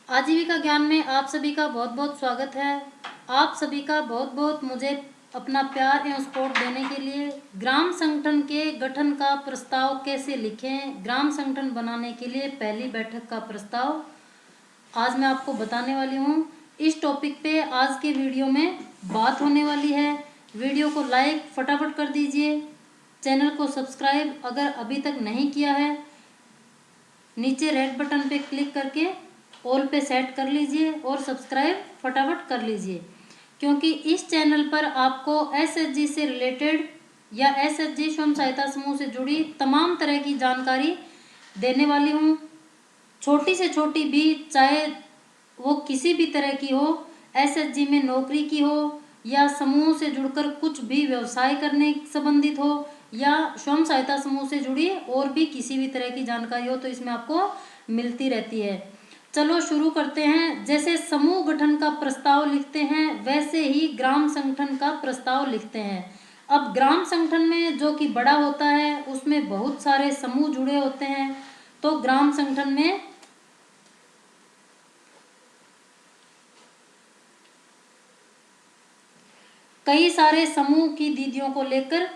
आजीविका ज्ञान में आप सभी का बहुत बहुत स्वागत है। आप सभी का बहुत बहुत मुझे अपना प्यार एवं सपोर्ट देने के लिए। ग्राम संगठन के गठन का प्रस्ताव कैसे लिखें, ग्राम संगठन बनाने के लिए पहली बैठक का प्रस्ताव आज मैं आपको बताने वाली हूँ। इस टॉपिक पे आज के वीडियो में बात होने वाली है। वीडियो को लाइक फटाफट कर दीजिए, चैनल को सब्सक्राइब अगर अभी तक नहीं किया है नीचे रेड बटन पे क्लिक करके ऑल पे सेट कर लीजिए और सब्सक्राइब फटाफट कर लीजिए, क्योंकि इस चैनल पर आपको एसएचजी से रिलेटेड या एसएचजी स्वयं सहायता समूह से जुड़ी तमाम तरह की जानकारी देने वाली हूँ। छोटी से छोटी भी, चाहे वो किसी भी तरह की हो, एसएचजी में नौकरी की हो या समूह से जुड़कर कुछ भी व्यवसाय करने संबंधित हो या स्वयं सहायता समूह से जुड़ी और भी किसी भी तरह की जानकारी हो, तो इसमें आपको मिलती रहती है। चलो शुरू करते हैं। जैसे समूह गठन का प्रस्ताव लिखते हैं वैसे ही ग्राम संगठन का प्रस्ताव लिखते हैं। अब ग्राम संगठन में जो कि बड़ा होता है उसमें बहुत सारे समूह जुड़े होते हैं, तो ग्राम संगठन में कई सारे समूह की दीदियों को लेकर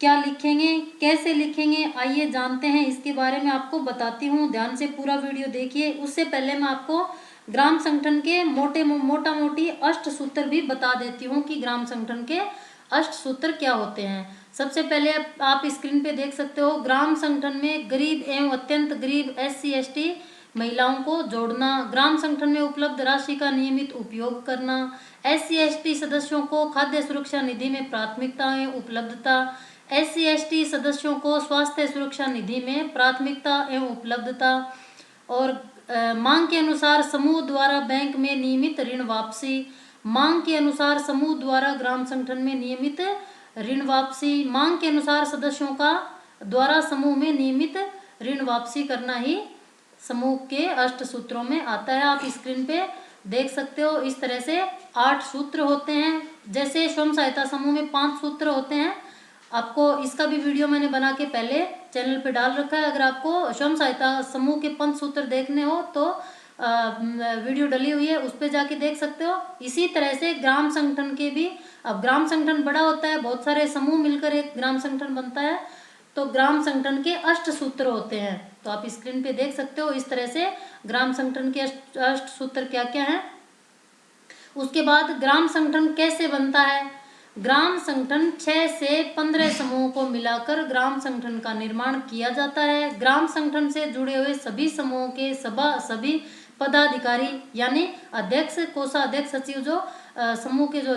क्या लिखेंगे, कैसे लिखेंगे, आइए जानते हैं। इसके बारे में आपको बताती हूँ, ध्यान से पूरा वीडियो देखिए। उससे पहले मैं आपको ग्राम संगठन के मोटा मोटी अष्ट सूत्र भी बता देती हूँ कि ग्राम संगठन के अष्ट सूत्र क्या होते हैं। सबसे पहले आप स्क्रीन पे देख सकते हो, ग्राम संगठन में गरीब एवं अत्यंत गरीब SC ST महिलाओं को जोड़ना, ग्राम संगठन में उपलब्ध राशि का नियमित उपयोग करना, SC ST सदस्यों को खाद्य सुरक्षा निधि में प्राथमिकता एवं उपलब्धता, SC ST सदस्यों को स्वास्थ्य सुरक्षा निधि में प्राथमिकता एवं उपलब्धता, और मांग के अनुसार समूह द्वारा बैंक में नियमित ऋण वापसी, मांग के अनुसार समूह द्वारा ग्राम संगठन में नियमित ऋण वापसी, मांग के अनुसार सदस्यों का द्वारा समूह में नियमित ऋण वापसी करना ही समूह के अष्ट सूत्रों में आता है। आप स्क्रीन पे देख सकते हो, इस तरह से 8 सूत्र होते हैं। जैसे स्वयं सहायता समूह में 5 सूत्र होते हैं। आपको इसका भी वीडियो मैंने बना के पहले चैनल पे डाल रखा है। अगर आपको स्वयं सहायता समूह के 5 सूत्र देखने हो तो वीडियो डली हुई है, उस पर जाके देख सकते हो। इसी तरह से ग्राम संगठन के भी, अब ग्राम संगठन बड़ा होता है, बहुत सारे समूह मिलकर एक ग्राम संगठन बनता है, तो ग्राम संगठन के अष्ट सूत्र होते हैं। तो आप स्क्रीन पे देख सकते हो, इस तरह से ग्राम संगठन के अष्ट सूत्र क्या क्या हैं। उसके बाद ग्राम संगठन कैसे बनता है। ग्राम संगठन 6 से 15 समूहों को मिलाकर ग्राम संगठन का निर्माण किया जाता है। ग्राम संगठन से जुड़े हुए सभी समूहों के सभी पदाधिकारी यानी अध्यक्ष, कोषाध्यक्ष, सचिव, जो समूह के जो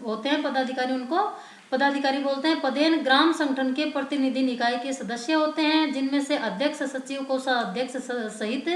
होते हैं पदाधिकारी, उनको पदाधिकारी बोलते हैं। पदेन ग्राम संगठन के प्रतिनिधि निकाय के सदस्य होते हैं, जिनमें से अध्यक्ष, सचिव, कोषाध्यक्ष सहित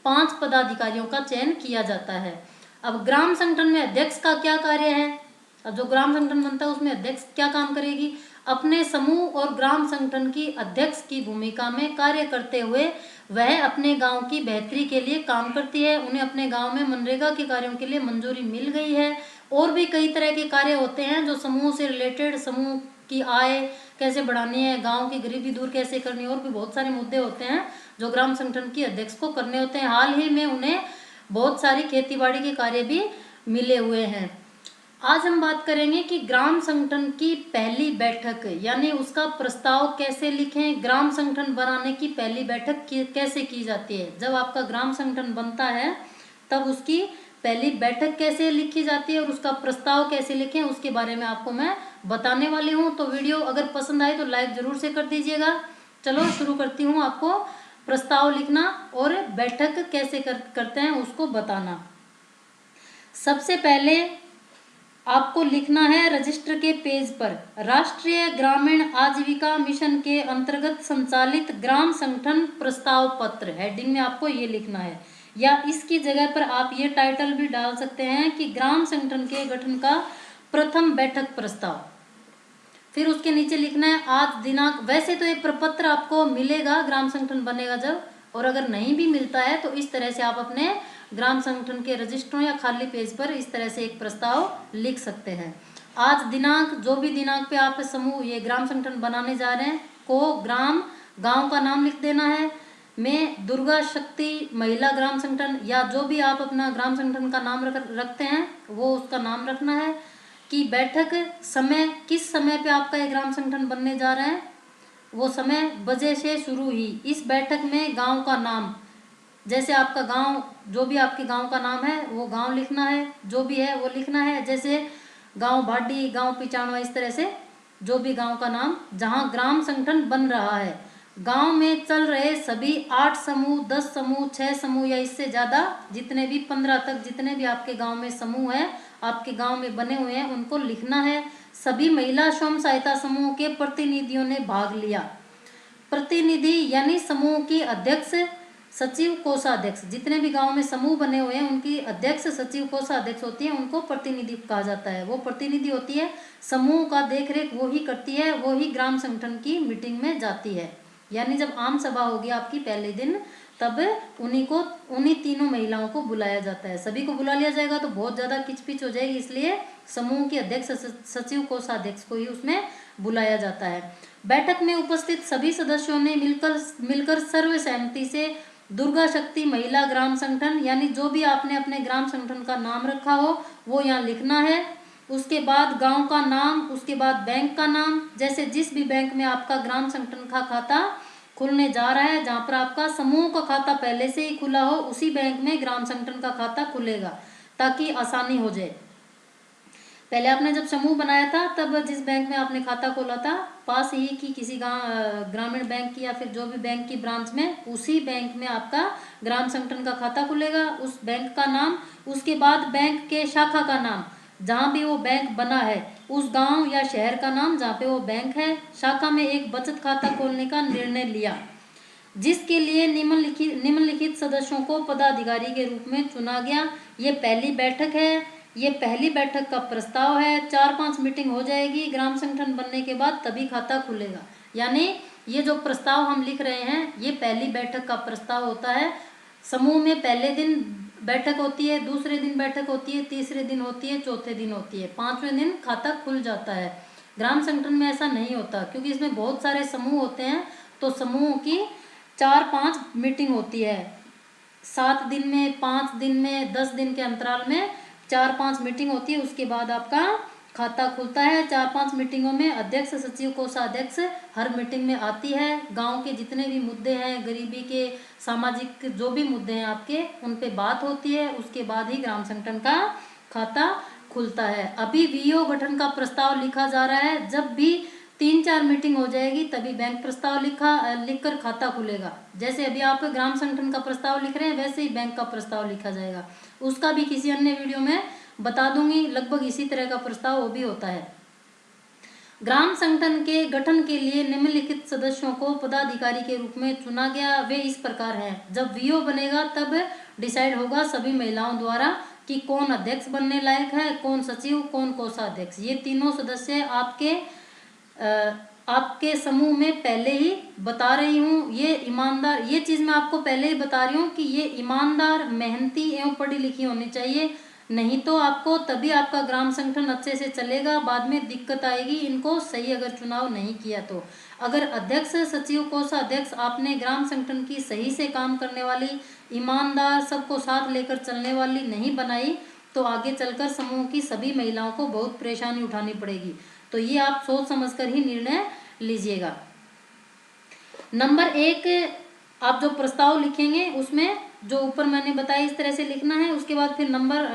5 पदाधिकारियों का चयन किया जाता है। अब ग्राम संगठन में अध्यक्ष का क्या कार्य है। अब जो ग्राम संगठन बनता है उसमें अध्यक्ष क्या काम करेगी, अपने समूह और ग्राम संगठन की अध्यक्ष की भूमिका में कार्य करते हुए वह अपने गांव की बेहतरी के लिए काम करती है। उन्हें अपने गांव में मनरेगा के कार्यों के लिए मंजूरी मिल गई है। और भी कई तरह के कार्य होते हैं जो समूह से रिलेटेड, समूह की आय कैसे बढ़ानी है, गांव की गरीबी दूर कैसे करनी है, और भी बहुत सारे मुद्दे होते हैं जो ग्राम संगठन की अध्यक्ष को करने होते हैं। हाल ही में उन्हें बहुत सारी खेतीबाड़ी के कार्य भी मिले हुए हैं। आज हम बात करेंगे कि ग्राम संगठन की पहली बैठक यानी उसका प्रस्ताव कैसे लिखें, ग्राम संगठन बनाने की पहली बैठक कैसे की जाती है। जब आपका ग्राम संगठन बनता है तब उसकी पहली बैठक कैसे लिखी जाती है और उसका प्रस्ताव कैसे लिखें, उसके बारे में आपको मैं बताने वाली हूँ। तो वीडियो अगर पसंद आए तो लाइक जरूर से कर दीजिएगा। चलो शुरू करती हूँ आपको प्रस्ताव लिखना और बैठक कैसे करते हैं उसको बताना। सबसे पहले आपको लिखना है रजिस्टर के पेज पर, राष्ट्रीय ग्रामीण आजीविका मिशन के अंतर्गत संचालित ग्राम संगठन प्रस्ताव पत्र, हेडिंग में आपको ये लिखना है। या इसकी जगह पर आप ये टाइटल भी डाल सकते हैं कि ग्राम संगठन के गठन का प्रथम बैठक प्रस्ताव। फिर उसके नीचे लिखना है आज दिनांक। वैसे तो ये प्रपत्र आपको मिलेगा ग्राम संगठन बनेगा जब, और अगर नहीं भी मिलता है तो इस तरह से आप अपने ग्राम संगठन के रजिस्टरों या खाली पेज पर इस तरह से एक प्रस्ताव लिख सकते हैं। आज दिनांक, जो भी दिनांक पे आप समूह ये ग्राम संगठन बनाने जा रहे हैं को गांव का नाम लिख देना है। मैं दुर्गा शक्ति महिला ग्राम संगठन या जो भी आप अपना ग्राम संगठन का नाम रखते हैं वो उसका नाम रखना है। कि बैठक समय, किस समय पे आपका ये ग्राम संगठन बनने जा रहा है, वो समय बजे से शुरू हुई। इस बैठक में गांव का नाम, जैसे आपका गांव, जो भी आपके गांव का नाम है वो गांव लिखना है, जो भी है वो लिखना है। जैसे गांव भाडी, गांव पिचानवा, इस तरह से जो भी गांव का नाम जहां ग्राम संगठन बन रहा है। गांव में चल रहे सभी 8 समूह, 10 समूह, 6 समूह या इससे ज़्यादा जितने भी 15 तक जितने भी आपके गांव में समूह है, आपके गांव में बने हुए हैं, उनको लिखना है। सभी महिला स्वयं सहायता समूह के प्रतिनिधियों ने भाग लिया। प्रतिनिधि यानी समूह की अध्यक्ष, सचिव, कोषाध्यक्ष, जितने भी गांव में समूह बने हुए हैं उनकी अध्यक्ष, सचिव, कोषाध्यक्ष होती है, उनको प्रतिनिधि कहा जाता है। वो प्रतिनिधि होती है, समूह का देखरेख वो ही करती है, वो ही ग्राम संगठन की मीटिंग में जाती है। यानी जब आम सभा होगी आपकी पहले दिन, तब उन्हीं तीनों महिलाओं को बुलाया जाता है। सभी को बुला लिया जाएगा तो बहुत ज्यादा किचपिच हो जाएगी, इसलिए समूह के अध्यक्ष, सचिव, कोषाध्यक्ष को ही उसमें बुलाया जाता है। बैठक में उपस्थित सभी सदस्यों ने मिलकर सर्वसहमति से दुर्गा शक्ति महिला ग्राम संगठन, यानी जो भी आपने अपने ग्राम संगठन का नाम रखा हो वो यहाँ लिखना है। उसके बाद गांव का नाम, उसके बाद बैंक का नाम, जैसे जिस भी बैंक में आपका ग्राम संगठन का खाता खुलने जा रहा है, जहाँ पर आपका समूह का खाता पहले से ही खुला हो, उसी बैंक में ग्राम संगठन का खाता खुलेगा ताकि आसानी हो जाए। पहले आपने जब समूह बनाया था तब जिस बैंक में आपने खाता खोला था, पास ही की किसी ग्रामीण बैंक की या फिर जो भी बैंक की ब्रांच में, उसी बैंक में आपका ग्राम संगठन का खाता खुलेगा। उस बैंक का नाम, उसके बाद बैंक के शाखा का नाम, जहाँ भी वो बैंक बना है उस गांव या शहर का नाम जहाँ पे वो बैंक है। शाखा में एक बचत खाता खोलने का निर्णय लिया, जिसके लिए निम्नलिखित सदस्यों को पदाधिकारी के रूप में चुना गया। ये पहली बैठक है, ये पहली बैठक का प्रस्ताव है। 4-5 मीटिंग हो जाएगी ग्राम संगठन बनने के बाद, तभी खाता खुलेगा। यानी ये जो प्रस्ताव हम लिख रहे हैं ये पहली बैठक का प्रस्ताव होता है। समूह में पहले दिन बैठक होती है, दूसरे दिन बैठक होती है, तीसरे दिन होती है, चौथे दिन होती है, 5वें दिन खाता खुल जाता है। ग्राम संगठन में ऐसा नहीं होता क्योंकि इसमें बहुत सारे समूह होते हैं, तो समूह की 4-5 मीटिंग होती है। 7 दिन में, 5 दिन में, 10 दिन के अंतराल में 4-5 मीटिंग होती है। उसके बाद आपका खाता खुलता है। 4-5 मीटिंगों में अध्यक्ष, सचिव, कोषाध्यक्ष हर मीटिंग में आती है। गांव के जितने भी मुद्दे हैं, गरीबी के, सामाजिक जो भी मुद्दे हैं आपके, उन पे बात होती है। उसके बाद ही ग्राम संगठन का खाता खुलता है। अभी वीओ गठन का प्रस्ताव लिखा जा रहा है। जब भी 3-4 मीटिंग हो जाएगी तभी बैंक प्रस्ताव लिखकर खाता खुलेगा। जैसे अभी आप ग्राम संगठन का प्रस्ताव लिख रहे हैं, वैसे ही बैंक का प्रस्ताव लिखा जाएगा। उसका भी किसी अन्य वीडियो में बता दूंगी। लगभग इसी तरह का प्रस्ताव वो भी होता है। ग्राम संगठन के गठन के लिए निम्नलिखित सदस्यों को पदाधिकारी के रूप में चुना गया। वे इस प्रकार हैं। जब वीओ बनेगा तब डिसाइड होगा सभी महिलाओं द्वारा कि कौन अध्यक्ष बनने लायक है, कौन सचिव, कौन कोषाध्यक्ष। ये तीनों सदस्य आपके समूह में पहले ही बता रही हूँ। ये ईमानदार, ये चीज़ मैं आपको पहले ही बता रही हूँ कि ये ईमानदार, मेहनती एवं पढ़ी लिखी होनी चाहिए। नहीं तो आपको तभी आपका ग्राम संगठन अच्छे से चलेगा, बाद में दिक्कत आएगी इनको सही अगर चुनाव नहीं किया तो। अगर अध्यक्ष, सचिव, कोषाध्यक्ष आपने ग्राम संगठन की सही से काम करने वाली, ईमानदार, सबको साथ लेकर चलने वाली नहीं बनाई तो आगे चलकर समूह की सभी महिलाओं को बहुत परेशानी उठानी पड़ेगी। तो ये आप सोच समझकर ही निर्णय लीजिएगा। नंबर 1, आप जो प्रस्ताव लिखेंगे उसमें जो ऊपर मैंने बताया इस तरह से लिखना है। उसके बाद फिर नंबर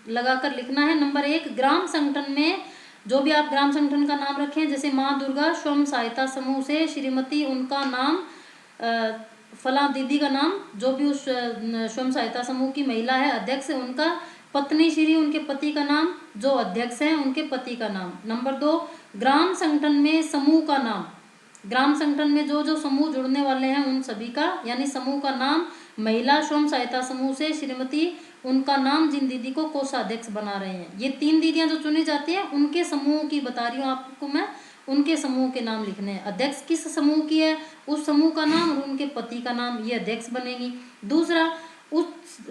लगाकर लिखना है। नंबर 1, ग्राम संगठन में जो भी आप ग्राम संगठन का नाम रखें, जैसे माँ दुर्गा स्वयं सहायता समूह से श्रीमती, उनका नाम, फला दीदी का नाम, जो भी उस स्वयं सहायता समूह की महिला है अध्यक्ष, उनका, पत्नी श्री, उनके पति का नाम, जो अध्यक्ष हैं उनके पति का नाम। नंबर 2, ग्राम संगठन में समूह का नाम, ग्राम संगठन में जो जो समूह जुड़ने वाले हैं उन सभी का, यानी समूह का नाम, महिला स्वयं सहायता समूह से श्रीमती, उनका नाम, जिन दीदी को कोषाध्यक्ष बना रहे हैं। ये 3 दीदियां जो चुनी जाती हैं उनके समूह की बता रही हूँ आपको मैं, उनके समूह के नाम लिखने हैं। अध्यक्ष किस समूह की है उस समूह का नाम और उनके पति का नाम, ये अध्यक्ष बनेगी। दूसरा, उस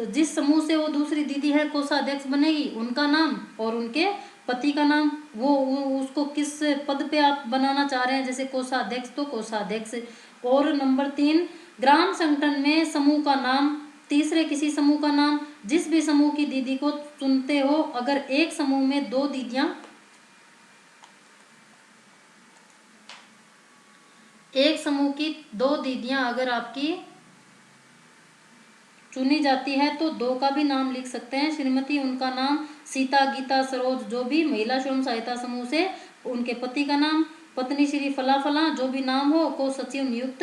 जिस समूह से वो दूसरी दीदी है कोषाध्यक्ष बनेगी, उनका नाम और उनके पति का नाम। उसको किस पद पे आप बनाना चाह रहे हैं, जैसे कोषाध्यक्ष तो कोषाध्यक्ष। और नंबर 3, ग्राम संगठन में समूह का नाम, तीसरे किसी समूह का नाम, जिस भी समूह की दीदी को चुनते हो, अगर एक समूह में 2 दीदियां, एक समूह की 2 दीदियां अगर आपकी चुनी जाती है तो 2 का भी नाम लिख सकते हैं। श्रीमती, उनका नाम, सीता, गीता, सरोज जो भी महिला स्वयं सहायता समूह से, उनके पति का नाम, पत्नी श्री फला फला जो भी नाम हो को सचिव नियुक्त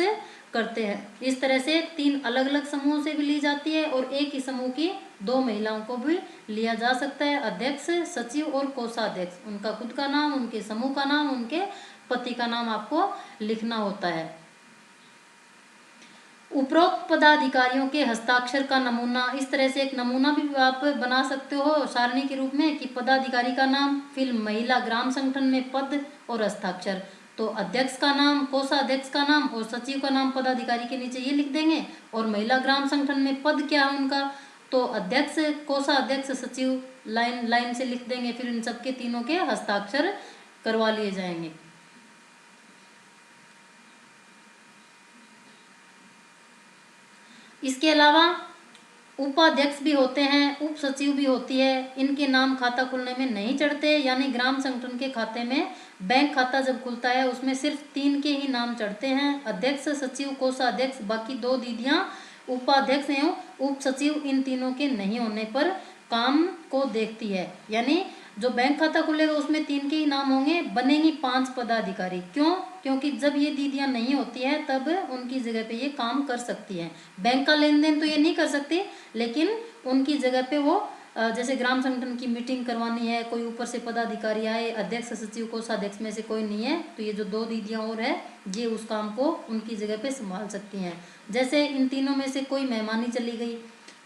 करते हैं। इस तरह से 3 अलग अलग समूहों से भी ली जाती है और एक ही समूह की 2 महिलाओं को भी लिया जा सकता है। अध्यक्ष, सचिव और कोषाध्यक्ष, उनका खुद का नाम, उनके समूह का नाम, उनके पति का नाम आपको लिखना होता है। उपरोक्त पदाधिकारियों के हस्ताक्षर का नमूना, इस तरह से एक नमूना भी आप बना सकते हो सारणी के रूप में कि पदाधिकारी का नाम, फिर महिला ग्राम संगठन में पद और हस्ताक्षर। तो अध्यक्ष का नाम, कोषाध्यक्ष का नाम और सचिव का नाम पदाधिकारी के नीचे ये लिख देंगे। और महिला ग्राम संगठन में पद क्या है उनका, तो अध्यक्ष, कोषाध्यक्ष, सचिव लाइन लाइन से लिख देंगे। फिर इन सबके तीनों के हस्ताक्षर करवा लिए जाएंगे। इसके अलावा उपाध्यक्ष भी होते हैं, उप सचिव भी होती है। इनके नाम खाता खुलने में नहीं चढ़ते, यानी ग्राम संगठन के खाते में बैंक खाता जब खुलता है उसमें सिर्फ 3 के ही नाम चढ़ते हैं, अध्यक्ष, सचिव, कोषाध्यक्ष। बाकी 2 दीदियां उपाध्यक्ष एवं उप सचिव इन तीनों के नहीं होने पर काम को देखती है। यानी जो बैंक खाता खुलेगा उसमें 3 के ही नाम होंगे, बनेंगी 5 पदाधिकारी। क्यों? क्योंकि जब ये दीदियां नहीं होती है तब उनकी जगह पे ये काम कर सकती हैं। बैंक का लेन देन तो ये नहीं कर सकती, लेकिन उनकी जगह पे वो जैसे ग्राम संगठन की मीटिंग करवानी है, कोई ऊपर से पदाधिकारी आए, अध्यक्ष, सचिव, कोषाध्यक्ष में से कोई नहीं है, तो ये जो 2 दीदियां और है ये उस काम को उनकी जगह पे संभाल सकती हैं। जैसे इन तीनों में से कोई मेहमानी चली गई,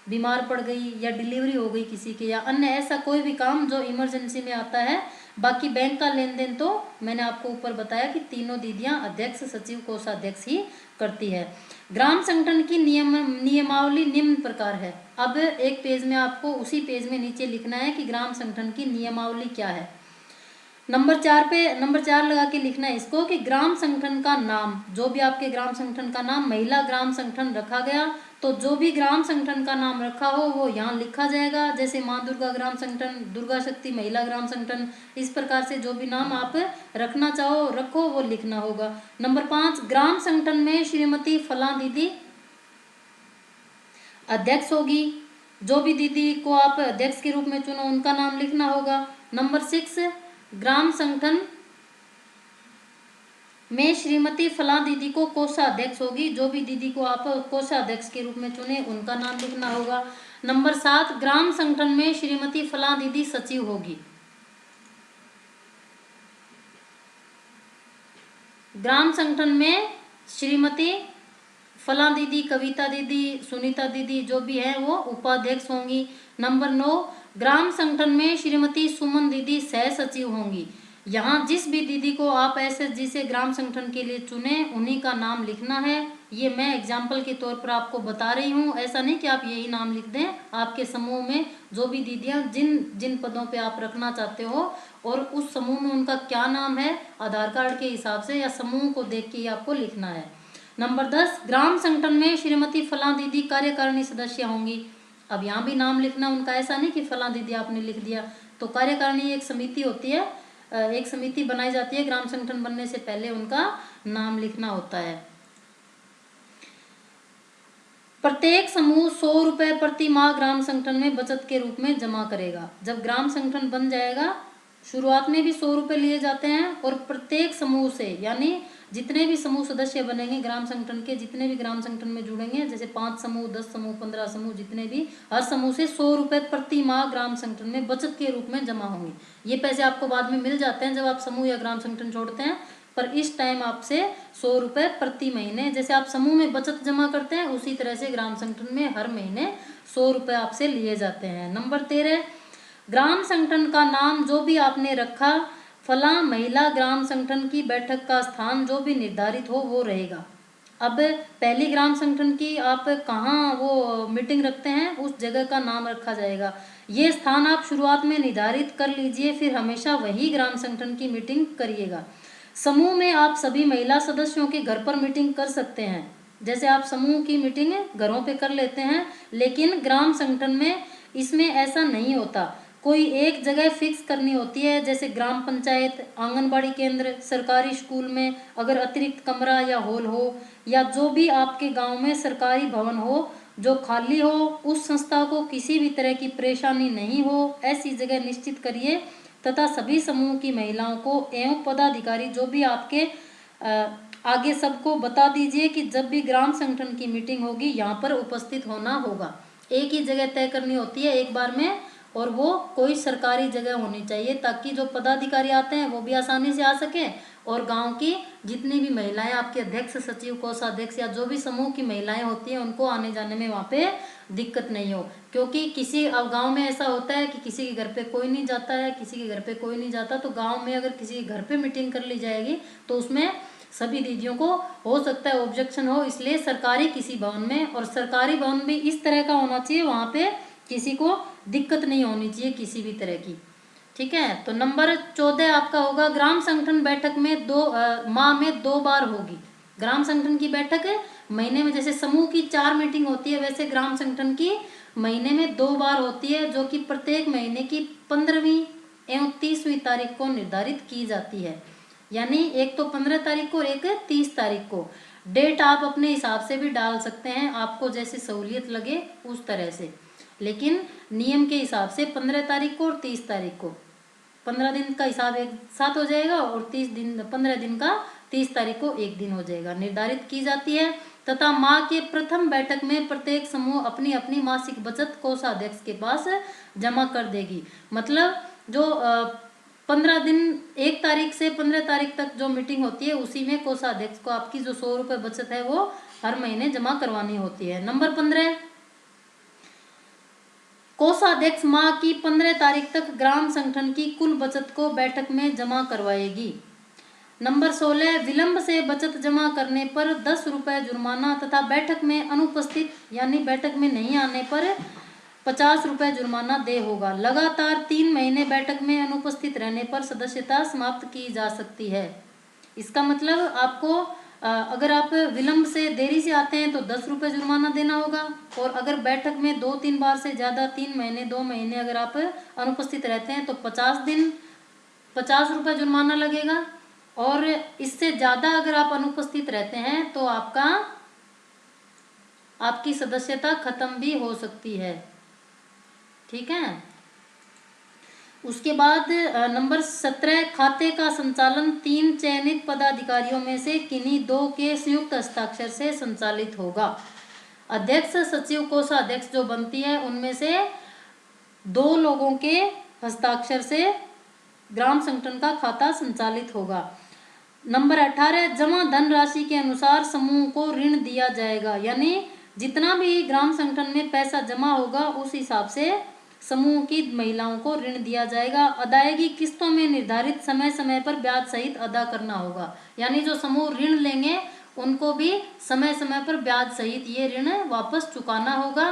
बीमार पड़ गई या डिलीवरी हो गई किसी के, या अन्य ऐसा कोई भी काम जो इमरजेंसी में आता है। बाकी बैंक का लेन देन तो मैंने आपको ऊपर बताया कि तीनों दीदियां अध्यक्ष, सचिव, कोषाध्यक्ष ही करती है। ग्राम संगठन की नियमावली निम्न प्रकार है। अब एक पेज में आपको उसी पेज में नीचे लिखना है कि ग्राम संगठन की नियमावली क्या है। नंबर 4 लगा के लिखना है इसको कि ग्राम संगठन का नाम, जो भी आपके ग्राम संगठन का नाम, महिला ग्राम संगठन रखा गया तो जो भी ग्राम संगठन का नाम रखा हो वो यहाँ लिखा जाएगा। जैसे माँ दुर्गा ग्राम संगठन, दुर्गा शक्ति महिला ग्राम संगठन, इस प्रकार से जो भी नाम आप रखना चाहो रखो वो लिखना होगा। नंबर 5, ग्राम संगठन में श्रीमती फला दीदी अध्यक्ष होगी। जो भी दीदी को आप अध्यक्ष के रूप में चुनो उनका नाम लिखना होगा। नंबर 6, ग्राम संगठन में श्रीमती फला दीदी को कोषाध्यक्ष होगी। जो भी दीदी को आप कोषाध्यक्ष के रूप में चुने उनका नाम लिखना होगा। नंबर 7, ग्राम संगठन में श्रीमती फला दीदी सचिव होगी। ग्राम संगठन में श्रीमती फला दीदी, कविता दीदी, सुनीता दीदी जो भी है वो उपाध्यक्ष होंगी। नंबर 9, ग्राम संगठन में श्रीमती सुमन दीदी सह सचिव होंगी। यहाँ जिस भी दीदी को आप एसएसजी से ग्राम संगठन के लिए चुने उन्हीं का नाम लिखना है। ये मैं एग्जाम्पल के तौर पर आपको बता रही हूँ, ऐसा नहीं कि आप यही नाम लिख दें। आपके समूह में जो भी दीदियाँ जिन जिन पदों पे आप रखना चाहते हो और उस समूह में उनका क्या नाम है आधार कार्ड के हिसाब से या समूह को देख के ही आपको लिखना है। नंबर 10, ग्राम संगठन में श्रीमती फला दीदी कार्यकारिणी सदस्य होंगी। अब यहाँ भी नाम लिखना उनका, ऐसा नहीं कि फला दीदी आपने लिख दिया। तो कार्यकारिणी एक समिति होती है, एक समिति बनाई जाती है, ग्राम संगठन बनने से पहले उनका नाम लिखना होता है। प्रत्येक समूह 100 रुपए प्रति माह ग्राम संगठन में बचत के रूप में जमा करेगा। जब ग्राम संगठन बन जाएगा शुरुआत में भी 100 रुपए लिए जाते हैं और प्रत्येक समूह से, यानी जितने भी समूह सदस्य बनेंगे ग्राम संगठन के, जितने भी ग्राम संगठन में जुड़ेंगे, जैसे 5 समूह, 10 समूह, 15 समूह, जितने भी, हर समूह से 100 रुपए प्रति माह ग्राम संगठन में बचत के रूप में जमा होंगे। ये पैसे आपको बाद में मिल जाते हैं जब आप समूह या ग्राम संगठन छोड़ते हैं, पर इस टाइम आपसे 100 रुपए प्रति महीने, जैसे आप समूह में बचत जमा करते हैं उसी तरह से ग्राम संगठन में हर महीने 100 रुपए आपसे लिए जाते हैं। नंबर 13, ग्राम संगठन का नाम जो भी आपने रखा, फला महिला ग्राम संगठन की बैठक का स्थान जो भी निर्धारित हो वो रहेगा। अब पहली ग्राम संगठन की आप कहाँ वो मीटिंग रखते हैं, उस जगह का नाम रखा जाएगा। ये स्थान आप शुरुआत में निर्धारित कर लीजिए, फिर हमेशा वही ग्राम संगठन की मीटिंग करिएगा। समूह में आप सभी महिला सदस्यों के घर पर मीटिंग कर सकते हैं। जैसे आप समूह की मीटिंग घरों पे कर लेते हैं, लेकिन ग्राम संगठन में इसमें ऐसा नहीं होता। कोई एक जगह फिक्स करनी होती है, जैसे ग्राम पंचायत, आंगनबाड़ी केंद्र, सरकारी स्कूल में अगर अतिरिक्त कमरा या हॉल हो, या जो भी आपके गांव में सरकारी भवन हो जो खाली हो, उस संस्था को किसी भी तरह की परेशानी नहीं हो, ऐसी जगह निश्चित करिए तथा सभी समूह की महिलाओं को एवं पदाधिकारी जो भी आपके आगे सबको बता दीजिए कि जब भी ग्राम संगठन की मीटिंग होगी यहाँ पर उपस्थित होना होगा। एक ही जगह तय करनी होती है एक बार में, और वो कोई सरकारी जगह होनी चाहिए ताकि जो पदाधिकारी आते हैं वो भी आसानी से आ सके, और गांव की जितनी भी महिलाएं, आपके अध्यक्ष, सचिव, कोषाध्यक्ष या जो भी समूह की महिलाएं होती हैं उनको आने जाने में वहाँ पे दिक्कत नहीं हो। क्योंकि किसी अब गांव में ऐसा होता है कि किसी के घर पे कोई नहीं जाता है, किसी के घर पे कोई नहीं जाता, तो गांव में अगर किसी के घर पे मीटिंग कर ली जाएगी तो उसमें सभी दीदियों को हो सकता है ऑब्जेक्शन हो। इसलिए सरकारी किसी भवन में, और सरकारी भवन भी इस तरह का होना चाहिए वहाँ पे किसी को दिक्कत नहीं होनी चाहिए किसी भी तरह की। ठीक है, तो नंबर 14 आपका होगा ग्राम संगठन बैठक में माह में 2 बार होगी। ग्राम संगठन की बैठक महीने में, जैसे समूह की 4 मीटिंग होती है, वैसे ग्राम संगठन की महीने में 2 बार होती है, जो कि प्रत्येक महीने की 15वीं एवं 30वीं तारीख को निर्धारित की जाती है। यानी एक तो 15 तारीख को और एक 30 तारीख को। डेट आप अपने हिसाब से भी डाल सकते हैं, आपको जैसे सहूलियत लगे उस तरह से, लेकिन नियम के हिसाब से 15 तारीख को और 30 तारीख को 15 दिन का हिसाब एक साथ हो जाएगा, और 15 दिन का 30 तारीख को एक दिन हो जाएगा, निर्धारित की जाती है। तथा माह के प्रथम बैठक में प्रत्येक समूह अपनी अपनी मासिक बचत कोषाध्यक्ष के पास जमा कर देगी। मतलब जो 15 दिन, 1 तारीख से 15 तारीख तक जो मीटिंग होती है उसी में कोषाध्यक्ष को आपकी जो 100 रुपये बचत है वो हर महीने जमा करवानी होती है। नंबर 15, कोषाध्यक्ष माह की 15 तारीख तक ग्राम संगठन की कुल बचत को बैठक में जमा करवाएगी। नंबर 16, विलंब से बचत जमा करने पर 10 रुपये जुर्माना तथा बैठक में अनुपस्थित यानी बैठक में नहीं आने पर 50 रुपये जुर्माना दे होगा। लगातार 3 महीने बैठक में अनुपस्थित रहने पर सदस्यता समाप्त की जा सकती है। इसका मतलब आपको अगर आप विलंब से देरी से आते हैं तो 10 रुपये जुर्माना देना होगा, और अगर बैठक में 2-3 बार से ज़्यादा 3 महीने 2 महीने अगर आप अनुपस्थित रहते हैं तो 50 रुपये जुर्माना लगेगा, और इससे ज़्यादा अगर आप अनुपस्थित रहते हैं तो आपकी सदस्यता खत्म भी हो सकती है। ठीक है, उसके बाद नंबर 17, खाते का संचालन 3 चयनित पदाधिकारियों में से किन्हीं 2 के संयुक्त हस्ताक्षर से संचालित होगा। अध्यक्ष, सचिव, कोषाध्यक्ष जो बनती है उनमें से 2 लोगों के हस्ताक्षर से ग्राम संगठन का खाता संचालित होगा। नंबर 18, जमा धन राशि के अनुसार समूह को ऋण दिया जाएगा। यानी जितना भी ग्राम संगठन में पैसा जमा होगा उस हिसाब से समूह की महिलाओं को ऋण दिया जाएगा। अदायगी किस्तों में निर्धारित समय समय पर ब्याज सहित अदा करना होगा। यानी जो समूह ऋण लेंगे उनको भी समय समय पर ब्याज सहित ये ऋण वापस चुकाना होगा।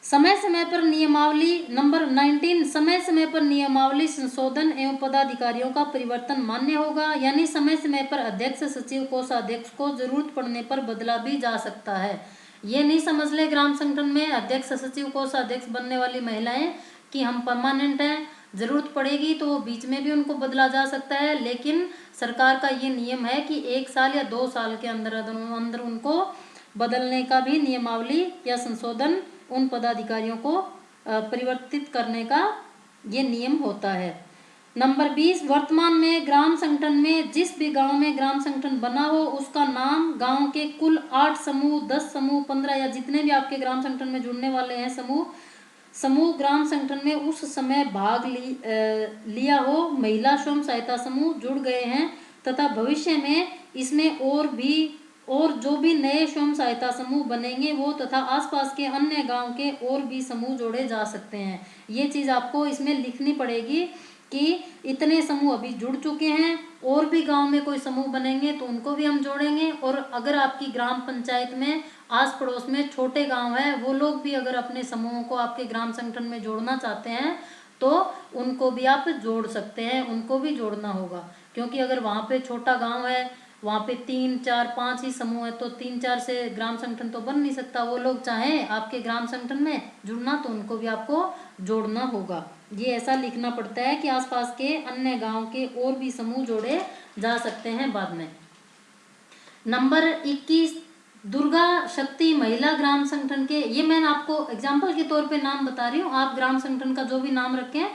समय समय पर नियमावली। नंबर 19, समय समय पर नियमावली संशोधन एवं पदाधिकारियों का परिवर्तन मान्य होगा। यानी समय समय पर अध्यक्ष, सचिव, कोषाध्यक्ष को जरूरत पड़ने पर बदला भी जा सकता है। ये नहीं समझ ले ग्राम संगठन में अध्यक्ष, सचिव, कोषाध्यक्ष बनने वाली महिलाएं कि हम परमानेंट हैं, जरूरत पड़ेगी तो बीच में भी उनको बदला जा सकता है। लेकिन सरकार का ये नियम है कि 1 साल या 2 साल के अंदर उनको बदलने का भी नियमावली या संशोधन उन पदाधिकारियों को परिवर्तित करने का ये नियम होता है। नंबर 20, वर्तमान में ग्राम संगठन में जिस भी गांव में ग्राम संगठन बना हो उसका नाम गांव के कुल 8 समूह, 10 समूह, 15 या जितने भी आपके ग्राम संगठन में जुड़ने वाले हैं समूह ग्राम संगठन में उस समय भाग लिया हो, महिला स्वयं सहायता समूह जुड़ गए हैं तथा भविष्य में इसमें और जो भी नए स्वयं सहायता समूह बनेंगे वो तथा आसपास के अन्य गांव के और भी समूह जोड़े जा सकते हैं। ये चीज़ आपको इसमें लिखनी पड़ेगी कि इतने समूह अभी जुड़ चुके हैं, और भी गांव में कोई समूह बनेंगे तो उनको भी हम जोड़ेंगे। और अगर आपकी ग्राम पंचायत में आस पड़ोस में छोटे गांव है, वो लोग भी अगर अपने समूहों को आपके ग्राम संगठन में जोड़ना चाहते हैं तो उनको भी आप जोड़ सकते हैं, उनको भी जोड़ना होगा। क्योंकि अगर वहाँ पे छोटा गांव है, वहाँ पे 3 4 5 ही समूह है, तो 3 4 से ग्राम संगठन तो बन नहीं सकता। वो लोग चाहें आपके ग्राम संगठन में जुड़ना तो उनको भी आपको जोड़ना होगा। ये ऐसा लिखना पड़ता है कि आसपास के अन्य गांव के और भी समूह जोड़े जा सकते हैं बाद में। नंबर 21 दुर्गा शक्ति महिला ग्राम संगठन के, ये मैंने आपको एग्जाम्पल के तौर पे नाम बता रही हूँ, आप ग्राम संगठन का जो भी नाम रखें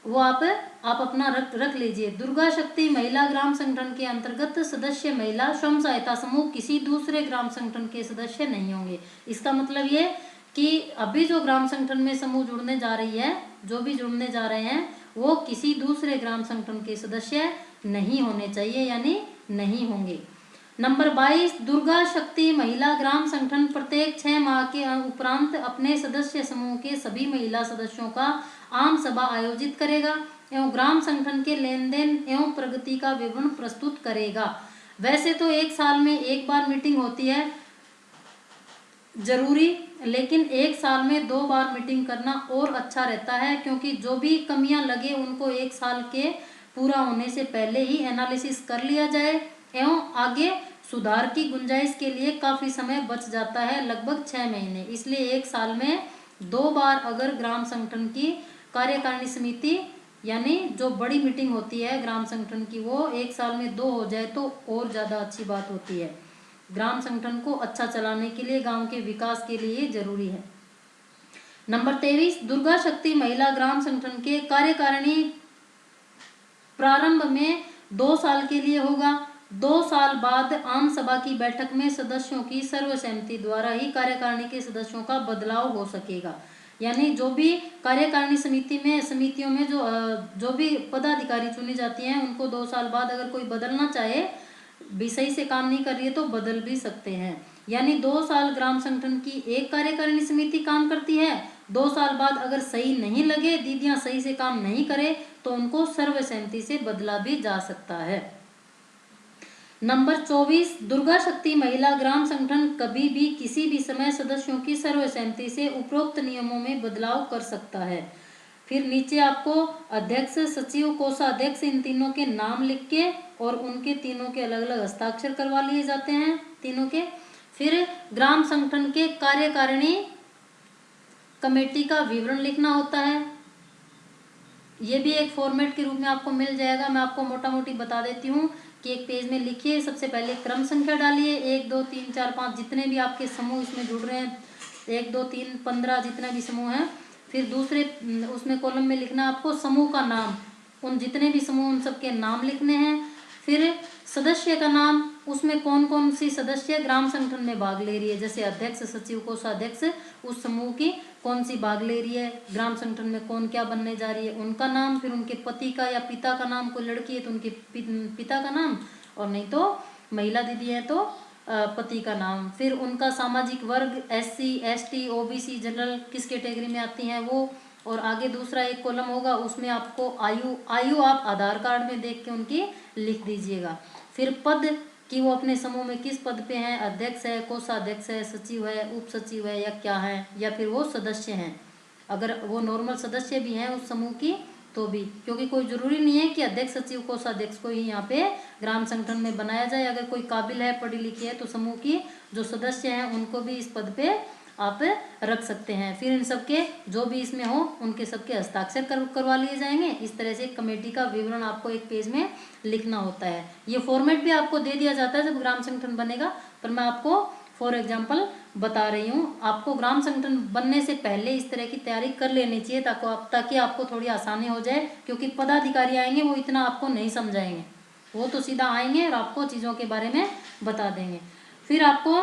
वो आप अपना रख लीजिए। दुर्गा शक्ति महिला ग्राम संगठन के अंतर्गत सदस्य महिला स्वयं सहायता समूह किसी दूसरे ग्राम संगठन के सदस्य नहीं होंगे। इसका मतलब ये कि अभी जो ग्राम संगठन में समूह जुड़ने जा रही है, जो भी जुड़ने जा रहे हैं, वो किसी दूसरे ग्राम संगठन के सदस्य नहीं होने चाहिए, यानी नहीं होंगे। नंबर 22 दुर्गा शक्ति महिला ग्राम संगठन प्रत्येक 6 माह के उपरांत अपने सदस्य समूह के सभी महिला सदस्यों का आम सभा आयोजित करेगा एवं ग्राम संगठन के लेन देन एवं प्रगति का विवरण प्रस्तुत करेगा। वैसे तो 1 साल में 1 बार मीटिंग होती है जरूरी, लेकिन 1 साल में 2 बार मीटिंग करना और अच्छा रहता है, क्योंकि जो भी कमियां लगे उनको 1 साल के पूरा होने से पहले ही एनालिसिस कर लिया जाए एवं आगे सुधार की गुंजाइश के लिए काफी समय बच जाता है, लगभग 6 महीने। इसलिए 1 साल में 2 बार अगर ग्राम संगठन की कार्यकारिणी समिति यानी जो बड़ी मीटिंग होती है ग्राम संगठन की, वो 1 साल में 2 हो जाए तो और ज्यादा अच्छी बात होती है। ग्राम संगठन को अच्छा चलाने के लिए, गांव के विकास के लिए जरूरी है। नंबर 23 दुर्गा शक्ति महिला ग्राम संगठन के कार्यकारिणी प्रारंभ में 2 साल के लिए होगा। 2 साल बाद आम सभा की बैठक में सदस्यों की सर्वसहमति द्वारा ही कार्यकारिणी के सदस्यों का बदलाव हो सकेगा। यानी जो भी कार्यकारिणी समितियों में जो भी पदाधिकारी चुनी जाती हैं, उनको 2 साल बाद अगर कोई बदलना चाहे, भी सही से काम नहीं कर रही है तो बदल भी सकते हैं। यानी 2 साल ग्राम संगठन की एक कार्यकारिणी समिति काम करती है, 2 साल बाद अगर सही नहीं लगे, दीदियां सही से काम नहीं करे, तो उनको सर्वसहमति से बदला भी जा सकता है। नंबर 24 दुर्गा शक्ति महिला ग्राम संगठन कभी भी किसी भी समय सदस्यों की सर्वसहमति से उपरोक्त नियमों में बदलाव कर सकता है। फिर नीचे आपको अध्यक्ष, सचिव, कोषाध्यक्ष, इन तीनों के नाम लिख के और उनके तीनों के अलग अलग हस्ताक्षर करवा लिए जाते हैं तीनों के। फिर ग्राम संगठन के कार्यकारिणी कमेटी का विवरण लिखना होता है। ये भी एक फॉर्मेट के रूप में आपको मिल जाएगा। मैं आपको मोटा मोटी बता देती हूँ कि एक पेज में लिखिए। सबसे पहले क्रम संख्या डालिए, 1 2 3 4 5 जितने भी आपके समूह इसमें जुड़ रहे हैं, 1 2 3 15 जितने भी समूह हैं। फिर दूसरे उसमें कॉलम में लिखना आपको समूह का नाम, उन जितने भी समूह उन सबके नाम लिखने हैं। फिर सदस्य का नाम, उसमें कौन कौन सी सदस्य ग्राम संगठन में भाग ले रही है, जैसे अध्यक्ष, सचिव, कोषाध्यक्ष, उस समूह की कौन सी भाग ले रही है, ग्राम संगठन में कौन क्या बनने जा रही है, उनका नाम। फिर उनके पति का या पिता का नाम, कोई लड़की है तो उनके पिता का नाम, और नहीं तो महिला दीदी है तो पति का नाम। फिर उनका सामाजिक वर्ग, SC ST OBC जनरल किस कैटेगरी में आती हैं वो। और आगे दूसरा एक कॉलम होगा, उसमें आपको आयु आप आधार कार्ड में देख के उनकी लिख दीजिएगा। फिर पद कि वो अपने समूह में किस पद पे हैं, अध्यक्ष है, कोषाध्यक्ष है, सचिव है, उप सचिव है, या क्या है, या फिर वो सदस्य हैं। अगर वो नॉर्मल सदस्य भी हैं उस समूह की तो भी, क्योंकि कोई जरूरी नहीं है कि अध्यक्ष, सचिव, कोषाध्यक्ष को ही यहाँ पे ग्राम संगठन में बनाया जाए। अगर कोई काबिल है, पढ़ी लिखी है, तो समूह की जो सदस्य हैं उनको भी इस पद पे आप रख सकते हैं। फिर इन सबके जो भी इसमें हो उनके सबके हस्ताक्षर करवा लिए जाएंगे। इस तरह से कमेटी का विवरण आपको एक पेज में लिखना होता है। ये फॉर्मेट भी आपको दे दिया जाता है जब ग्राम संगठन बनेगा, पर मैं आपको फॉर एग्जाम्पल बता रही हूँ। आपको ग्राम संगठन बनने से पहले इस तरह की तैयारी कर लेनी चाहिए ताकि आपको थोड़ी आसानी हो जाए, क्योंकि पदाधिकारी आएंगे वो इतना आपको नहीं समझाएंगे, वो तो सीधा आएंगे और आपको चीज़ों के बारे में बता देंगे। फिर आपको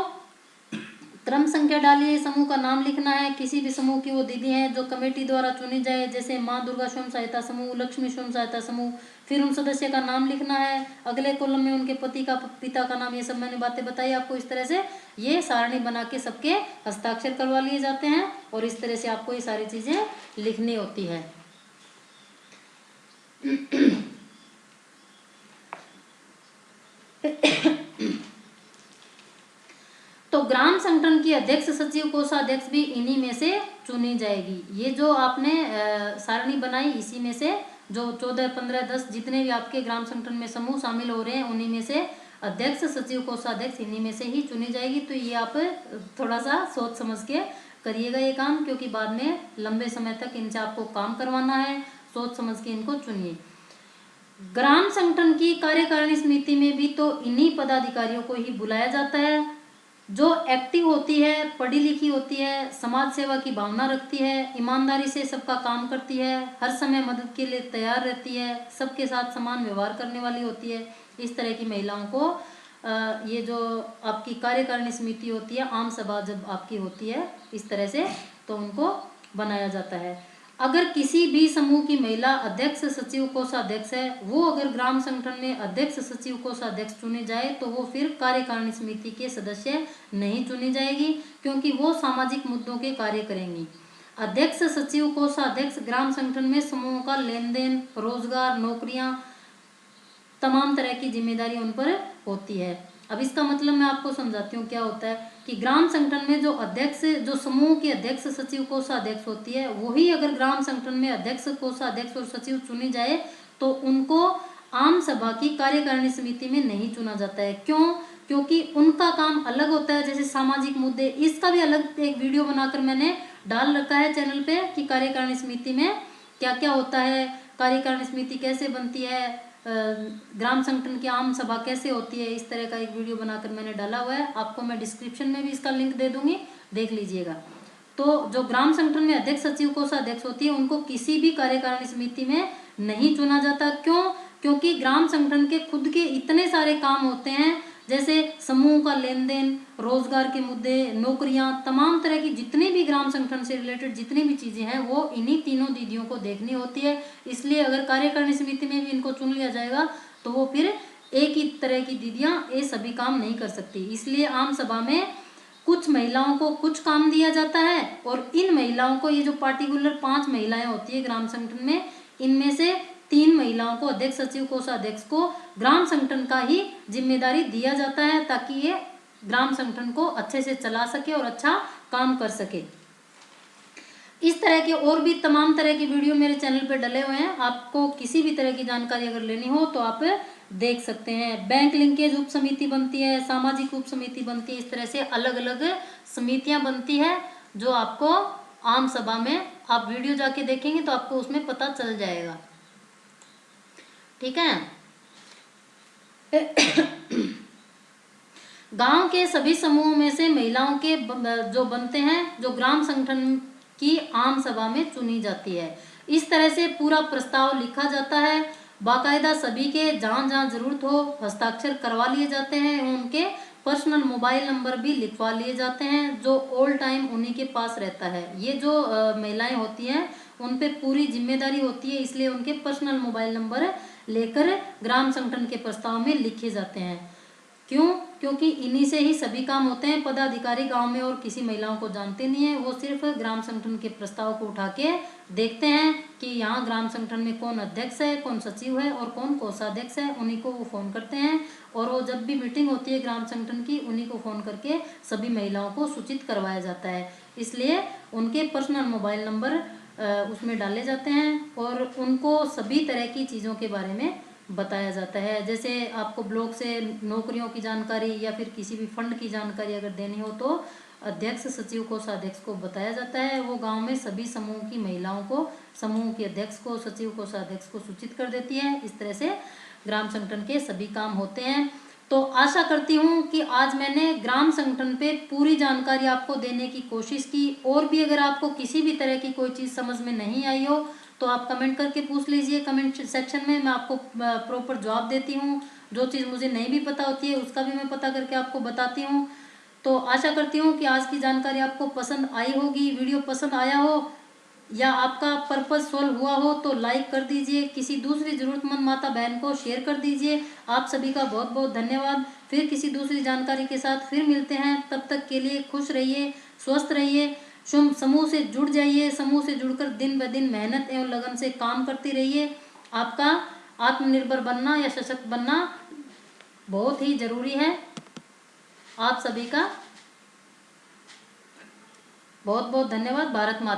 क्रम संख्या डालिए, समूह का नाम लिखना है, किसी भी समूह की वो दीदी हैं जो कमेटी द्वारा चुनी जाए, जैसे माँ दुर्गा स्वयं सहायता समूह, लक्ष्मी स्वयं सहायता समूह। फिर उन सदस्य का नाम लिखना है, अगले कॉलम में उनके पति का, पिता का नाम, ये सब मैंने बातें बताई आपको। इस तरह से ये सारणी बना के सबके हस्ताक्षर करवा लिए जाते हैं और इस तरह से आपको ये सारी चीजें लिखनी होती है। तो ग्राम संगठन की अध्यक्ष, सचिव, कोषाध्यक्ष भी इन्हीं में से चुनी जाएगी। ये जो आपने सारणी बनाई, इसी में से जो 14, 15, 10 जितने भी आपके ग्राम संगठन में समूह शामिल हो रहे हैं, उन्हीं में से अध्यक्ष, सचिव, कोषाध्यक्ष इन्हीं में से ही चुनी जाएगी। तो ये आप थोड़ा सा सोच समझ के करिएगा ये काम, क्योंकि बाद में लंबे समय तक इनसे आपको काम करवाना है। सोच समझ के इनको चुनिए। ग्राम संगठन की कार्यकारिणी समिति में भी तो इन्हीं पदाधिकारियों को ही बुलाया जाता है, जो एक्टिव होती है, पढ़ी लिखी होती है, समाज सेवा की भावना रखती है, ईमानदारी से सबका काम करती है, हर समय मदद के लिए तैयार रहती है, सबके साथ समान व्यवहार करने वाली होती है। इस तरह की महिलाओं को ये जो आपकी कार्यकारिणी समिति होती है, आम सभा जब आपकी होती है इस तरह से, तो उनको बनाया जाता है। अगर किसी भी समूह की महिला अध्यक्ष, सचिव, कोषाध्यक्ष है, वो अगर ग्राम संगठन में अध्यक्ष, सचिव, कोषाध्यक्ष चुनी जाए तो वो फिर कार्यकारिणी समिति के सदस्य नहीं चुनी जाएगी, क्योंकि वो सामाजिक मुद्दों के कार्य करेंगी। अध्यक्ष, सचिव, कोषाध्यक्ष ग्राम संगठन में समूहों का लेन देन, रोजगार, नौकरियां, तमाम तरह की जिम्मेदारी उन पर होती है। अब इसका मतलब मैं आपको समझाती हूँ क्या होता है कि ग्राम संगठन में जो अध्यक्ष, जो समूह के अध्यक्ष, सचिव, कोषाध्यक्ष होती है, वही अगर ग्राम संगठन में अध्यक्ष, कोषाध्यक्ष और सचिव चुनी जाए तो उनको आम सभा की कार्यकारिणी समिति में नहीं चुना जाता है। क्यों? क्योंकि उनका काम अलग होता है, जैसे सामाजिक मुद्दे, इसका भी अलग एक वीडियो बनाकर मैंने डाल रखा है चैनल पे कि कार्यकारिणी समिति में क्या क्या होता है, कार्यकारिणी समिति कैसे बनती है, ग्राम संगठन की आम सभा कैसे होती है। इस तरह का एक वीडियो बनाकर मैंने डाला हुआ है, आपको मैं डिस्क्रिप्शन में भी इसका लिंक दे दूंगी, देख लीजिएगा। तो जो ग्राम संगठन में अध्यक्ष, सचिव, कोषाध्यक्ष होती है, उनको किसी भी कार्यकारिणी समिति में नहीं चुना जाता। क्यों? क्योंकि ग्राम संगठन के खुद के इतने सारे काम होते हैं, जैसे समूह का लेन देन, रोजगार के मुद्दे, नौकरियां, तमाम तरह की जितनी भी ग्राम संगठन से रिलेटेड जितनी भी चीजें हैं, वो इन्हीं तीनों दीदियों को देखनी होती है। इसलिए अगर कार्यकारिणी समिति में भी इनको चुन लिया जाएगा तो वो फिर एक ही तरह की दीदियां ये सभी काम नहीं कर सकती। इसलिए आम सभा में कुछ महिलाओं को कुछ काम दिया जाता है, और इन महिलाओं को, ये जो पार्टिकुलर 5 महिलाएं होती है ग्राम संगठन में, इनमें से 3 महिलाओं को, अध्यक्ष, सचिव, कोषाध्यक्ष को ग्राम संगठन का ही जिम्मेदारी दिया जाता है, ताकि ये ग्राम संगठन को अच्छे से चला सके और अच्छा काम कर सके। इस तरह के और भी तमाम तरह के वीडियो मेरे चैनल पे डले हुए हैं, आपको किसी भी तरह की जानकारी अगर लेनी हो तो आप देख सकते हैं। बैंक लिंकेज उप समिति बनती है, सामाजिक उप समिति बनती है, इस तरह से अलग अलग समितियां बनती है, जो आपको आम सभा में आप वीडियो जाके देखेंगे तो आपको उसमें पता चल जाएगा। ठीक है। गांव के सभी समूहों में से महिलाओं के जो बनते हैं, जो ग्राम संगठन की आम सभा में चुनी जाती है। इस तरह से पूरा प्रस्ताव लिखा जाता है, बाकायदा सभी के जहां जहां जरूरत हो हस्ताक्षर करवा लिए जाते हैं, उनके पर्सनल मोबाइल नंबर भी लिखवा लिए जाते हैं, जो ऑल टाइम उन्हीं के पास रहता है। ये जो महिलाएं होती हैं उन पे पूरी जिम्मेदारी होती है, इसलिए उनके पर्सनल मोबाइल नंबर लेकर ग्राम संगठन के प्रस्ताव में लिखे जाते हैं। क्यों? क्योंकि इन्हीं से ही सभी काम होते हैं। पदाधिकारी गांव में और किसी महिलाओं को जानते नहीं है, वो सिर्फ ग्राम संगठन के प्रस्ताव को उठा के देखते हैं कि यहाँ ग्राम संगठन में कौन अध्यक्ष है, कौन सचिव है और कौन कोषाध्यक्ष है, उन्हीं को वो फोन करते हैं। और वो जब भी मीटिंग होती है ग्राम संगठन की, उन्हीं को फोन करके सभी महिलाओं को सूचित करवाया जाता है। इसलिए उनके पर्सनल मोबाइल नंबर उसमें डाले जाते हैं और उनको सभी तरह की चीज़ों के बारे में बताया जाता है। जैसे आपको ब्लॉक से नौकरियों की जानकारी या फिर किसी भी फंड की जानकारी अगर देनी हो तो अध्यक्ष, सचिव, कोषाध्यक्ष को बताया जाता है। वो गांव में सभी समूह की महिलाओं को, समूह के अध्यक्ष को, सचिव, कोषाध्यक्ष को सूचित कर देती है। इस तरह से ग्राम संगठन के सभी काम होते हैं। तो आशा करती हूँ कि आज मैंने ग्राम संगठन पे पूरी जानकारी आपको देने की कोशिश की। और भी अगर आपको किसी भी तरह की कोई चीज़ समझ में नहीं आई हो तो आप कमेंट करके पूछ लीजिए कमेंट सेक्शन में, मैं आपको प्रॉपर जवाब देती हूँ। जो चीज़ मुझे नहीं भी पता होती है उसका भी मैं पता करके आपको बताती हूँ। तो आशा करती हूँ कि आज की जानकारी आपको पसंद आई होगी। वीडियो पसंद आया हो या आपका पर्पस सोल्व हुआ हो तो लाइक कर दीजिए, किसी दूसरी ज़रूरतमंद माता बहन को शेयर कर दीजिए। आप सभी का बहुत बहुत धन्यवाद। फिर किसी दूसरी जानकारी के साथ फिर मिलते हैं, तब तक के लिए खुश रहिए, स्वस्थ रहिए, समूह से जुड़ जाइए। समूह से जुड़कर दिन ब दिन मेहनत एवं लगन से काम करती रहिए आपका आत्मनिर्भर बनना या सशक्त बनना बहुत ही जरूरी है। आप सभी का बहुत बहुत धन्यवाद। भारत माता